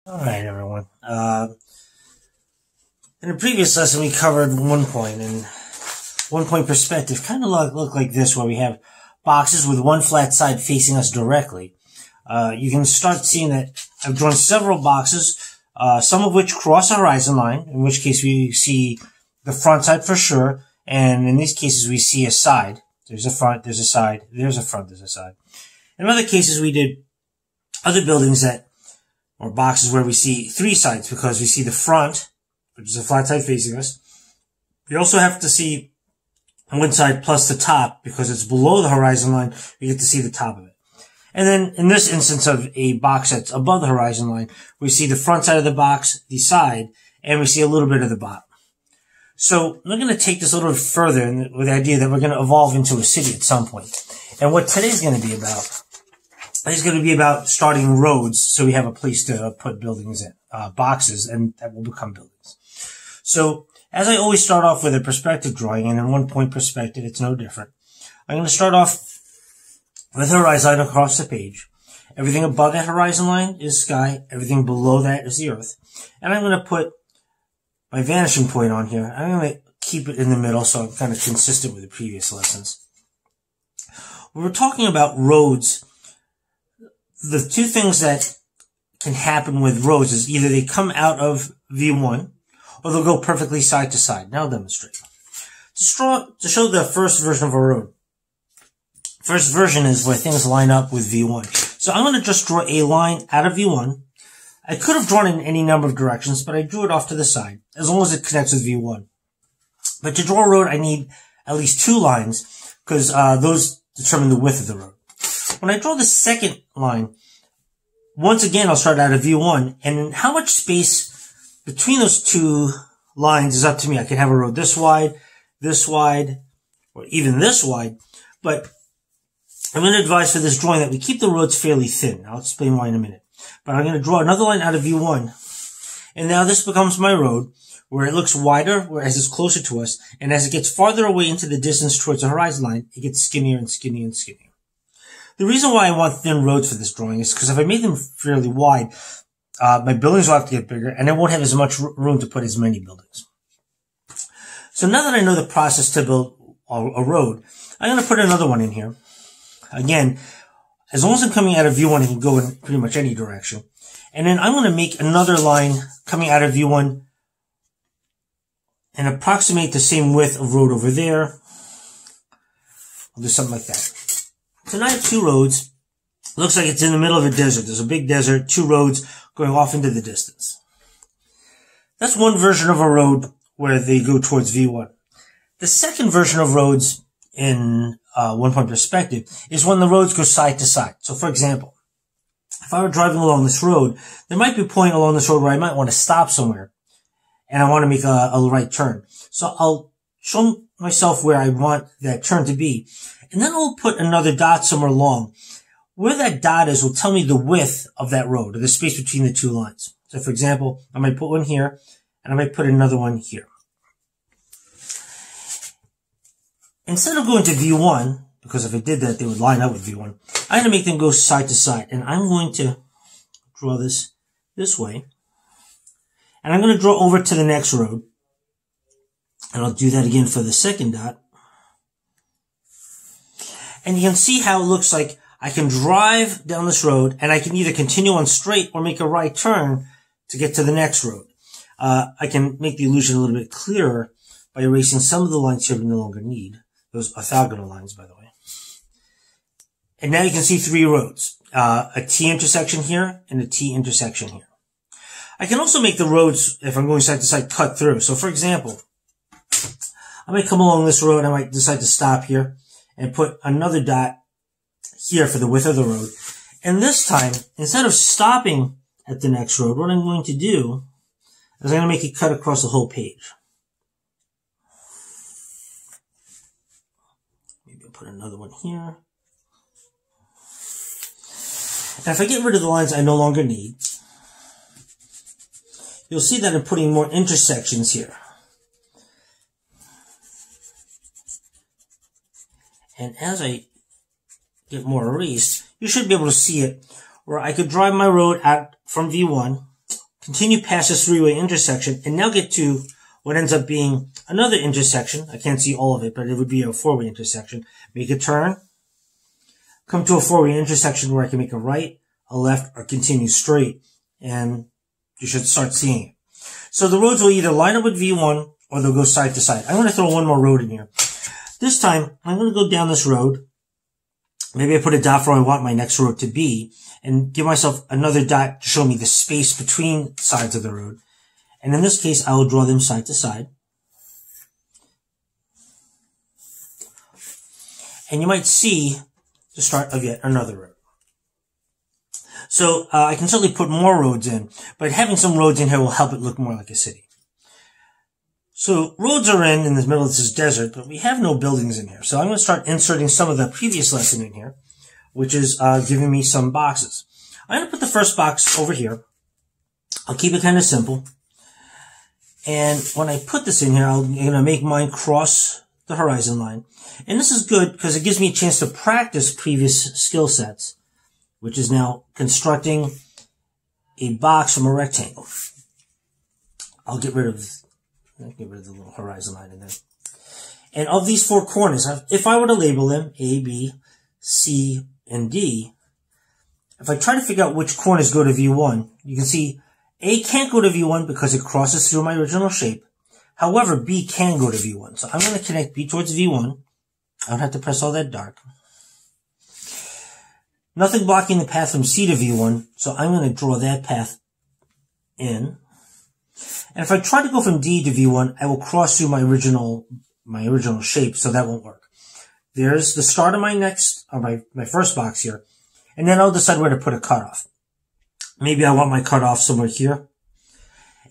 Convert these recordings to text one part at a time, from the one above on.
Alright, everyone. In a previous lesson, we covered 1 point, and 1 point perspective kind of look like this, where we have boxes with one flat side facing us directly. You can start seeing that I've drawn several boxes, some of which cross a horizon line, in which case we see the front side for sure, and in these cases we see a side. There's a front, there's a side, there's a front, there's a side. In other cases, we did other buildings or boxes where we see 3 sides, because we see the front, which is a flat side facing us. We also have to see one side plus the top, because it's below the horizon line, we get to see the top of it. And then in this instance of a box that's above the horizon line, we see the front side of the box, the side, and we see a little bit of the bottom. So we're going to take this a little bit further with the idea that we're going to evolve into a city at some point. And what today's going to be about is going to be about starting roads, so we have a place to put buildings in, boxes, and that will become buildings. So, as I always start off with a perspective drawing, and in 1 point perspective, it's no different. I'm going to start off with a horizon line across the page. Everything above that horizon line is sky. Everything below that is the earth. And I'm going to put my vanishing point on here. I'm going to keep it in the middle, so I'm kind of consistent with the previous lessons. When we're talking about roads, the 2 things that can happen with roads is either they come out of V1 or they'll go perfectly side to side. Now I'll demonstrate. To show the first version of a road. First version is where things line up with V1. So I'm going to just draw a line out of V1. I could have drawn it in any number of directions, but I drew it off to the side, as long as it connects with V1. But to draw a road, I need at least 2 lines, because those determine the width of the road. When I draw the second line, once again, I'll start out of V1, and how much space between those 2 lines is up to me. I can have a road this wide, or even this wide, but I'm going to advise for this drawing that we keep the roads fairly thin. I'll explain why in a minute. But I'm going to draw another line out of V1, and now this becomes my road, where it looks wider as it's closer to us, and as it gets farther away into the distance towards the horizon line, it gets skinnier and skinnier and skinnier. The reason why I want thin roads for this drawing is because if I made them fairly wide, my buildings will have to get bigger, and I won't have as much room to put as many buildings. So now that I know the process to build a road, I'm going to put another one in here. Again, as long as I'm coming out of V1, I can go in pretty much any direction. And then I'm going to make another line coming out of V1 and approximate the same width of road over there. I'll do something like that. So now I have 2 roads. Looks like it's in the middle of a desert. There's a big desert, 2 roads going off into the distance. That's one version of a road where they go towards V1. The second version of roads in 1 point perspective is when the roads go side to side. So for example, if I were driving along this road, there might be a point along this road where I might want to stop somewhere, and I want to make a right turn. So I'll show myself where I want that turn to be, and then I'll put another dot somewhere along. Where that dot is will tell me the width of that road, or the space between the 2 lines. So for example, I might put one here, and I might put another one here. Instead of going to V1, because if I did that, they would line up with V1, I'm going to make them go side to side. And I'm going to draw this way. And I'm going to draw over to the next road. And I'll do that again for the second dot. And you can see how it looks like I can drive down this road, and I can either continue on straight or make a right turn to get to the next road. I can make the illusion a little bit clearer by erasing some of the lines here we no longer need. Those orthogonal lines, by the way. And now you can see 3 roads. A T intersection here and a T intersection here. I can also make the roads, if I'm going side to side, cut through. So for example, I might come along this road, I might decide to stop here and put another dot here for the width of the road. And this time, instead of stopping at the next road, what I'm going to do is I'm going to make it cut across the whole page. Maybe I'll put another one here. And if I get rid of the lines I no longer need, you'll see that I'm putting more intersections here. And as I get more erased, you should be able to see it, where I could drive my road out from V1 continue past this three-way intersection, and now get to what ends up being another intersection. I can't see all of it, but it would be a four-way intersection. Make a turn, come to a four-way intersection where I can make a right, a left, or continue straight, and you should start seeing it. So the roads will either line up with V1 or they'll go side to side. I'm going to throw one more road in here. This time, I'm going to go down this road. Maybe I put a dot for where I want my next road to be, and give myself another dot to show me the space between sides of the road. And in this case, I will draw them side to side. And you might see the start of yet another road. So I can certainly put more roads in, but having some roads in here will help it look more like a city. So roads are in the middle of this desert, but we have no buildings in here. So I'm going to start inserting some of the previous lesson in here, which is giving me some boxes. I'm going to put the first box over here. I'll keep it kind of simple. And when I put this in here, I'm going to make mine cross the horizon line. And this is good because it gives me a chance to practice previous skill sets, which is now constructing a box from a rectangle. I'll get rid of the little horizon line in there. And of these four corners, if I were to label them A, B, C, and D, if I try to figure out which corners go to V1, you can see A can't go to V1 because it crosses through my original shape. However, B can go to V1. So I'm going to connect B towards V1. I don't have to press all that dark. Nothing blocking the path from C to V1, so I'm going to draw that path in. And if I try to go from D to V1, I will cross through my original shape, so that won't work. There's the start of my first box here, and then I'll decide where to put a cutoff. Maybe I want my cutoff somewhere here.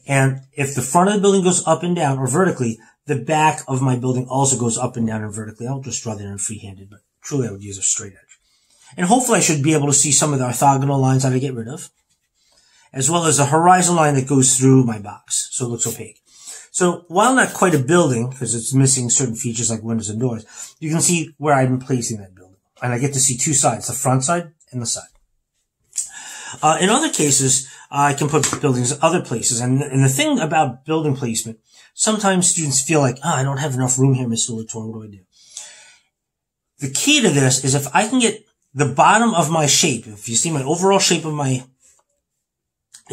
And if the front of the building goes up and down, or vertically, the back of my building also goes up and down and vertically. I'll just draw that in freehanded, but truly I would use a straight edge. And hopefully I should be able to see some of the orthogonal lines that I get rid of, as well as a horizon line that goes through my box, so it looks opaque. So while not quite a building, because it's missing certain features like windows and doors, you can see where I'm placing that building. And I get to see two sides, the front side and the side. In other cases, I can put buildings other places. And the thing about building placement, sometimes students feel like, I don't have enough room here, Mr. Latour, what do I do? The key to this is if I can get the bottom of my shape, if you see my overall shape of my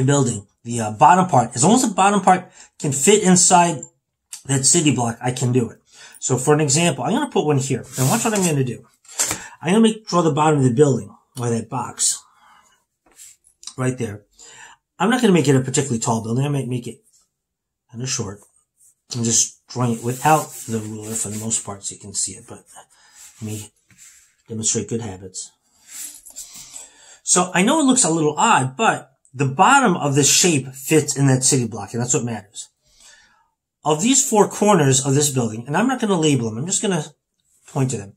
building, the bottom part, as long as the bottom part can fit inside that city block, I can do it. So for an example, I'm going to put one here. And watch what I'm going to do. I'm going to draw the bottom of the building, or that box, right there. I'm not going to make it a particularly tall building. I might make it kind of short. I'm just drawing it without the ruler for the most part so you can see it, but let me demonstrate good habits. So I know it looks a little odd, but the bottom of this shape fits in that city block, and that's what matters. Of these four corners of this building, and I'm not going to label them, I'm just going to point to them.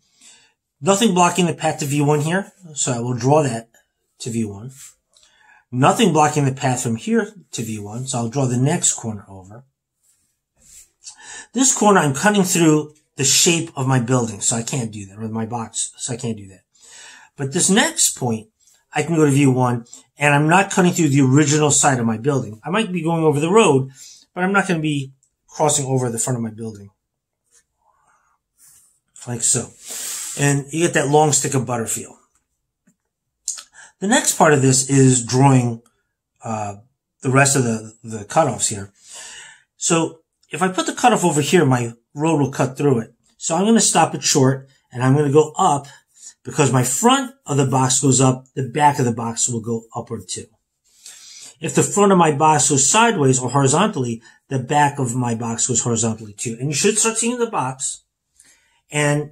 Nothing blocking the path to V1 here, so I will draw that to V1. Nothing blocking the path from here to V1, so I'll draw the next corner over. This corner, I'm cutting through the shape of my building, so I can't do that, or my box, so I can't do that. But this next point, I can go to V1, and I'm not cutting through the original side of my building. I might be going over the road, but I'm not going to be crossing over the front of my building. Like so. And you get that long stick of butter feel. The next part of this is drawing the rest of the cutoffs here. So if I put the cutoff over here, my road will cut through it. So I'm going to stop it short, and I'm going to go up. Because my front of the box goes up, the back of the box will go upward too. If the front of my box goes sideways or horizontally, the back of my box goes horizontally too. And you should start seeing the box. And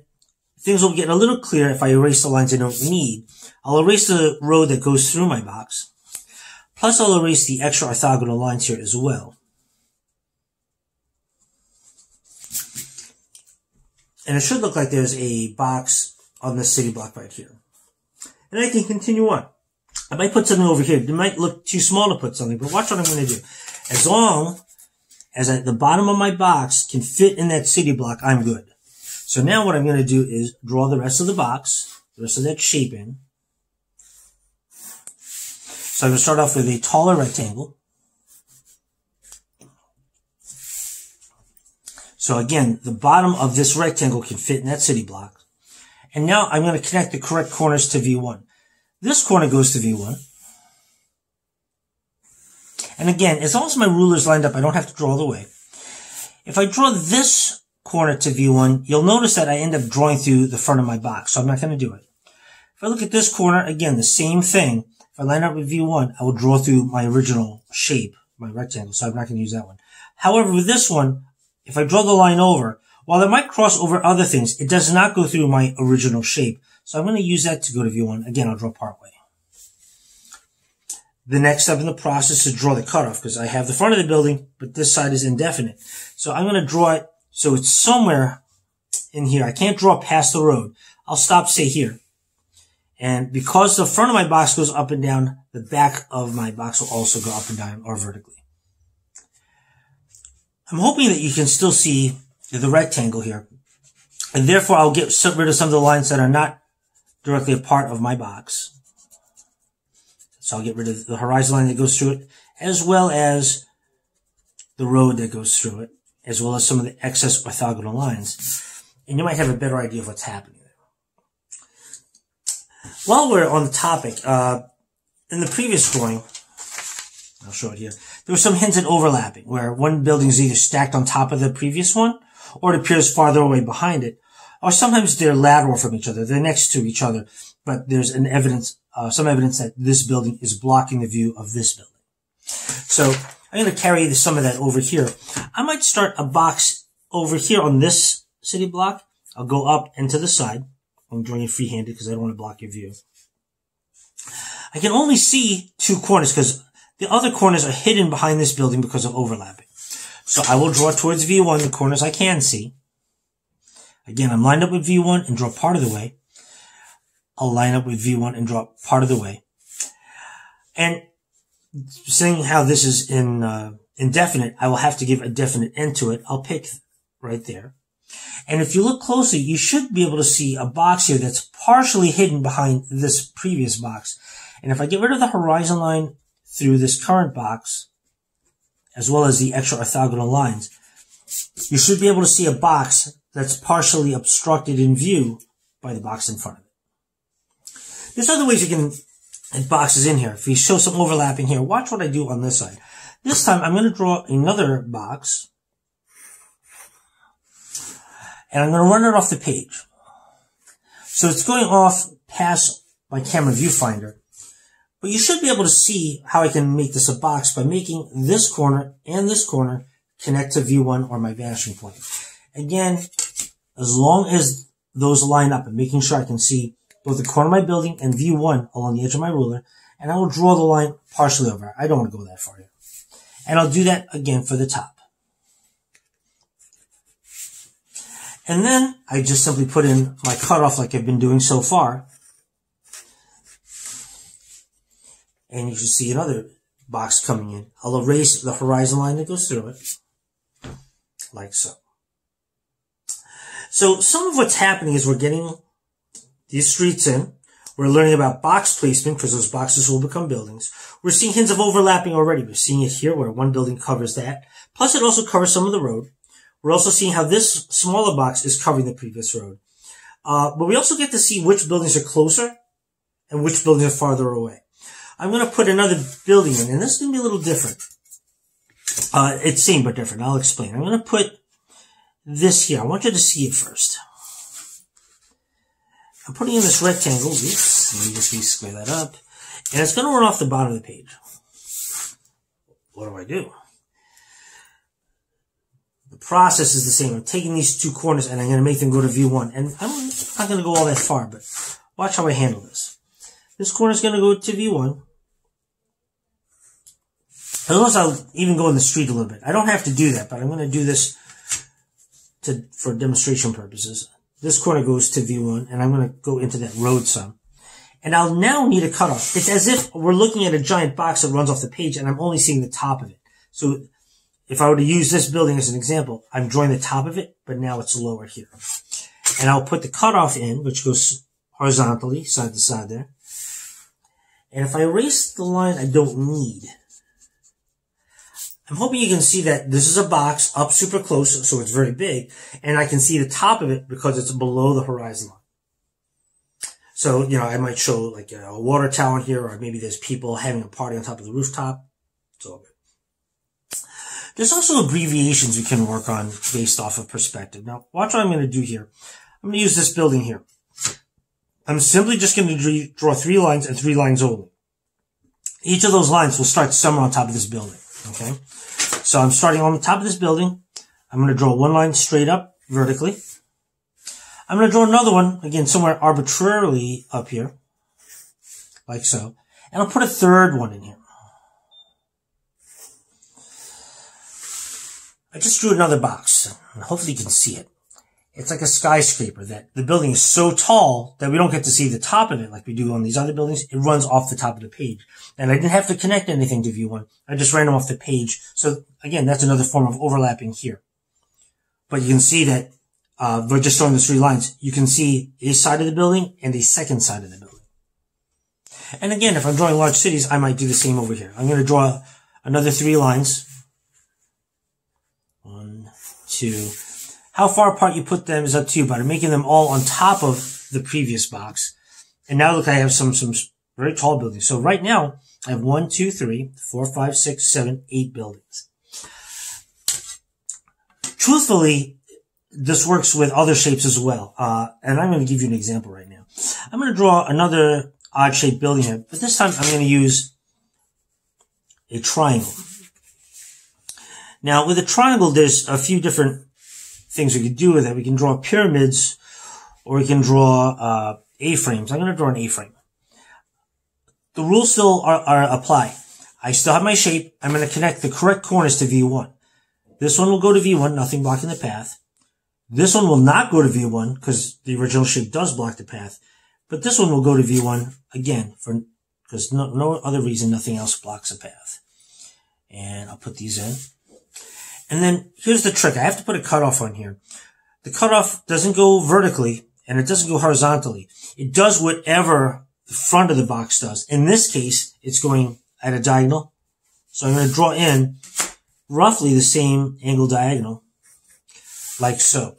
things will get a little clearer if I erase the lines I don't need. I'll erase the road that goes through my box. Plus I'll erase the extra orthogonal lines here as well. And it should look like there's a box on this city block right here. And I can continue on. I might put something over here. It might look too small to put something, but watch what I'm going to do. As long as the bottom of my box can fit in that city block, I'm good. So now what I'm going to do is draw the rest of the box, the rest of that shape in. So I'm going to start off with a taller rectangle. So again, the bottom of this rectangle can fit in that city block. And now I'm going to connect the correct corners to V1. This corner goes to V1. And again, as long as my ruler's lined up, I don't have to draw all the way. If I draw this corner to V1, you'll notice that I end up drawing through the front of my box, so I'm not going to do it. If I look at this corner, again, the same thing. If I line up with V1, I will draw through my original shape, my rectangle, so I'm not going to use that one. However, with this one, if I draw the line over, while it might cross over other things, it does not go through my original shape. So I'm going to use that to go to V1. Again, I'll draw partway. The next step in the process is to draw the cutoff, because I have the front of the building, but this side is indefinite. So I'm going to draw it so it's somewhere in here. I can't draw past the road. I'll stop, say, here. And because the front of my box goes up and down, the back of my box will also go up and down or vertically. I'm hoping that you can still see the rectangle here. And therefore, I'll get rid of some of the lines that are not directly a part of my box. So I'll get rid of the horizon line that goes through it, as well as the road that goes through it, as well as some of the excess orthogonal lines. And you might have a better idea of what's happening there. While we're on the topic, in the previous drawing, I'll show it here, there were some hints at overlapping, where one building is either stacked on top of the previous one, or it appears farther away behind it, or sometimes they're lateral from each other, they're next to each other, but there's some evidence that this building is blocking the view of this building. So I'm going to carry some of that over here. I might start a box over here on this city block. I'll go up and to the side. I'm drawing it free-handed because I don't want to block your view. I can only see two corners because the other corners are hidden behind this building because of overlapping. So I will draw towards V1 the corners I can see. Again, I'm lined up with V1 and draw part of the way. I'll line up with V1 and draw part of the way. And seeing how this is indefinite, I will have to give a definite end to it. I'll pick right there. And if you look closely, you should be able to see a box here that's partially hidden behind this previous box. And if I get rid of the horizon line through this current box, as well as the extra orthogonal lines, you should be able to see a box that's partially obstructed in view by the box in front of it. There's other ways you can add boxes in here. If you show some overlapping here, watch what I do on this side. This time I'm going to draw another box, and I'm going to run it off the page. So it's going off past my camera viewfinder. But you should be able to see how I can make this a box by making this corner and this corner connect to V1 or my vanishing point. Again, as long as those line up and making sure I can see both the corner of my building and V1 along the edge of my ruler, and I will draw the line partially over. I don't want to go that far here. And I'll do that again for the top. And then I just simply put in my cutoff like I've been doing so far. And you should see another box coming in. I'll erase the horizon line that goes through it, like so. So some of what's happening is we're getting these streets in. We're learning about box placement because those boxes will become buildings. We're seeing hints of overlapping already. We're seeing it here where one building covers that. Plus it also covers some of the road. We're also seeing how this smaller box is covering the previous road. But we also get to see which buildings are closer and which buildings are farther away. I'm going to put another building in, and this is going to be a little different. It's same but different. I'll explain. I'm going to put this here. I want you to see it first. I'm putting in this rectangle. Oops, let me just re-square that up. And it's going to run off the bottom of the page. What do? The process is the same. I'm taking these two corners and I'm going to make them go to V1. And I'm not going to go all that far, but watch how I handle this. This corner is going to go to V1. Unless I'll even go in the street a little bit. I don't have to do that, but I'm going to do this for demonstration purposes. This corner goes to V1, and I'm going to go into that road some. And I'll now need a cutoff. It's as if we're looking at a giant box that runs off the page, and I'm only seeing the top of it. So if I were to use this building as an example, I'm drawing the top of it, but now it's lower here. And I'll put the cutoff in, which goes horizontally, side to side there. And if I erase the line I don't need, I'm hoping you can see that this is a box up super close, so it's very big, and I can see the top of it because it's below the horizon line. So, I might show like a water tower here, or maybe there's people having a party on top of the rooftop. It's all good. There's also abbreviations we can work on based off of perspective. Now, watch what I'm going to do here. I'm going to use this building here. I'm simply just going to draw 3 lines and 3 lines only. Each of those lines will start somewhere on top of this building. Okay? So I'm starting on the top of this building. I'm going to draw 1 line straight up vertically. I'm going to draw another one, again, somewhere arbitrarily up here, like so. And I'll put a 3rd one in here. I just drew another box, and hopefully you can see it. It's like a skyscraper that the building is so tall that we don't get to see the top of it like we do on these other buildings. It runs off the top of the page. And I didn't have to connect anything to view 1. I just ran them off the page. So again, that's another form of overlapping here. But you can see that we're just showing the 3 lines. You can see a side of the building and a second side of the building. And again, if I'm drawing large cities, I might do the same over here. I'm going to draw another 3 lines. 1, 2. How far apart you put them is up to you, but I'm making them all on top of the previous box. And now look, I have some very tall buildings. So right now, I have 1, 2, 3, 4, 5, 6, 7, 8 buildings. Truthfully, this works with other shapes as well. And I'm going to give you an example right now. I'm going to draw another odd-shaped building here, but this time I'm going to use a triangle. Now, with a triangle, there's a few different things we could do with it. We can draw pyramids, or we can draw A-frames. I'm going to draw an A-frame. The rules still apply. I still have my shape. I'm going to connect the correct corners to V1. This one will go to V1, nothing blocking the path. This one will not go to V1 because the original shape does block the path. But this one will go to V1 again because no other reason, nothing else blocks the path. And I'll put these in. And then here's the trick. I have to put a cutoff on here. The cutoff doesn't go vertically and it doesn't go horizontally. It does whatever the front of the box does. In this case, it's going at a diagonal. So I'm going to draw in roughly the same angle diagonal, like so.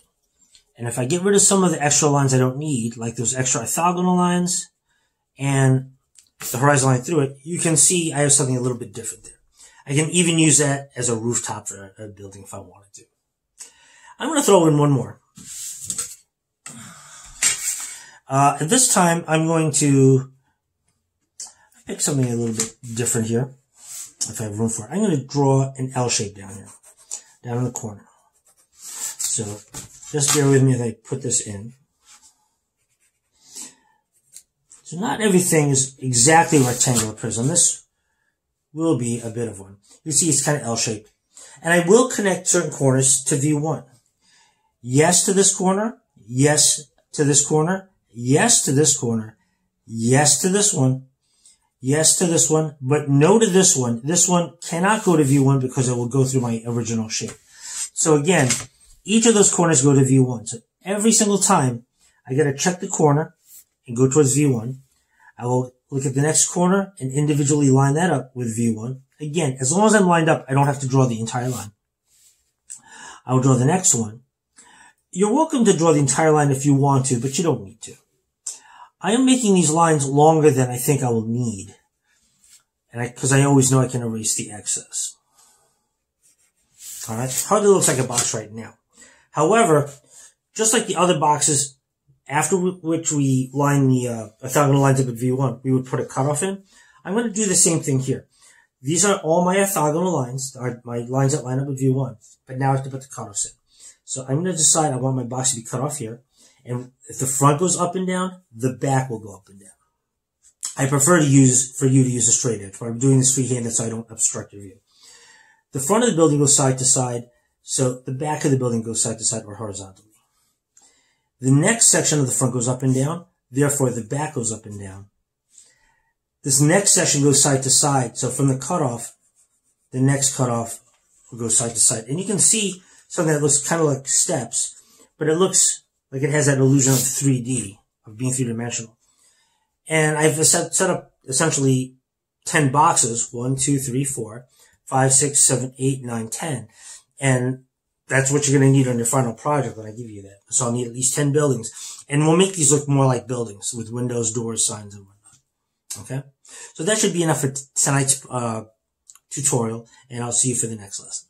And if I get rid of some of the extra lines I don't need, like those extra orthogonal lines and the horizontal line through it, you can see I have something a little bit different there. I can even use that as a rooftop for a building if I wanted to. I'm going to throw in one more. At this time, I'm going to pick something a little bit different here, if I have room for it. I'm going to draw an L shape down here, down in the corner. So just bear with me as I put this in. So not everything is exactly a rectangular prism. This will be a bit of one. You see it's kind of L-shaped. And I will connect certain corners to V1. Yes to this corner. Yes to this corner. Yes to this corner. Yes to this one. Yes to this one. But no to this one. This one cannot go to V1 because it will go through my original shape. So again, each of those corners go to V1. So every single time I got to check the corner and go towards V1. I will look at the next corner and individually line that up with V1. Again, as long as I'm lined up, I don't have to draw the entire line. I will draw the next one. You're welcome to draw the entire line if you want to, but you don't need to. I am making these lines longer than I think I will need. And because I always know I can erase the excess. Alright, hardly looks like a box right now. However, just like the other boxes, after which we line the orthogonal lines up at V1, we would put a cutoff in. I'm going to do the same thing here. These are all my orthogonal lines, my lines that line up with V1, but now I have to put the cutoffs in. So I'm going to decide I want my box to be cut off here, and if the front goes up and down, the back will go up and down. I prefer for you to use a straight edge, but I'm doing this freehanded so I don't obstruct your view. The front of the building goes side to side, so the back of the building goes side to side or horizontally. The next section of the front goes up and down, therefore the back goes up and down. This next section goes side to side, so from the cutoff, the next cutoff will go side to side. And you can see something that looks kind of like steps, but it looks like it has that illusion of 3D, of being three-dimensional. And I've set up essentially 10 boxes, 1, 2, 3, 4. 5, 6, 7, 8, 9, 10. And that's what you're going to need on your final project when I give you that. So I'll need at least 10 buildings. And we'll make these look more like buildings with windows, doors, signs, and whatnot. Okay? So that should be enough for tonight's tutorial, and I'll see you for the next lesson.